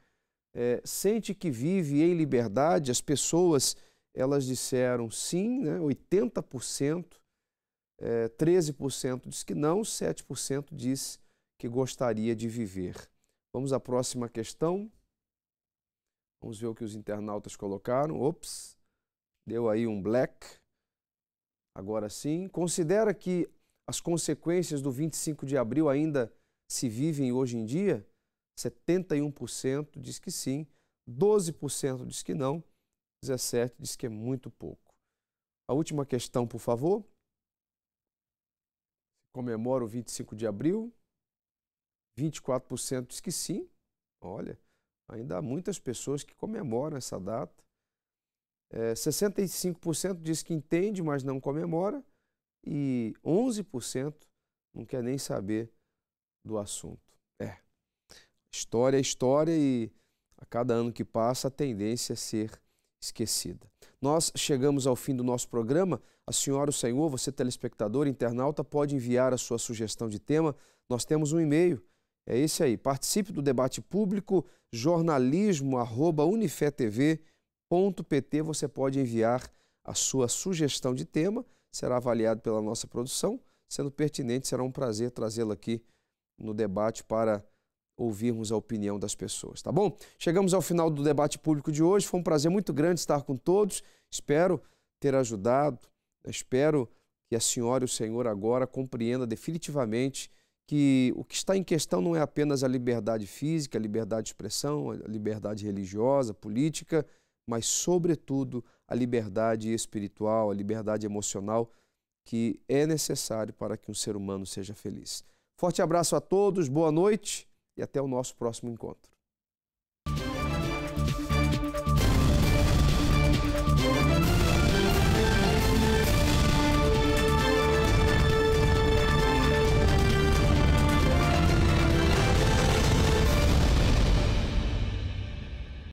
Sente que vive em liberdade? As pessoas, elas disseram sim, né? 80%, 13% diz que não, 7% diz que gostaria de viver. Vamos à próxima questão. Vamos ver o que os internautas colocaram. Ops! Deu aí um black. Agora sim. Considera que as consequências do 25 de abril ainda se vivem hoje em dia? 71% diz que sim, 12% diz que não, 17% diz que é muito pouco. A última questão, por favor. Comemora o 25 de abril? 24% diz que sim. Olha, ainda há muitas pessoas que comemoram essa data. 65% diz que entende, mas não comemora, e 11% não quer nem saber do assunto. História é história, e a cada ano que passa a tendência é ser esquecida. Nós chegamos ao fim do nosso programa. A senhora, o senhor, você telespectador, internauta, pode enviar a sua sugestão de tema. Nós temos um e-mail, é esse aí. Participe do debate público, jornalismo@unifetv.pt. Você pode enviar a sua sugestão de tema, será avaliado pela nossa produção. Sendo pertinente, será um prazer trazê-lo aqui no debate para ouvirmos a opinião das pessoas, tá bom? Chegamos ao final do debate público de hoje. Foi um prazer muito grande estar com todos. Espero ter ajudado, espero que a senhora e o senhor agora compreendam definitivamente que o que está em questão não é apenas a liberdade física, a liberdade de expressão, a liberdade religiosa, política, mas, sobretudo, a liberdade espiritual, a liberdade emocional, que é necessário para que um ser humano seja feliz. Forte abraço a todos, boa noite e até o nosso próximo encontro.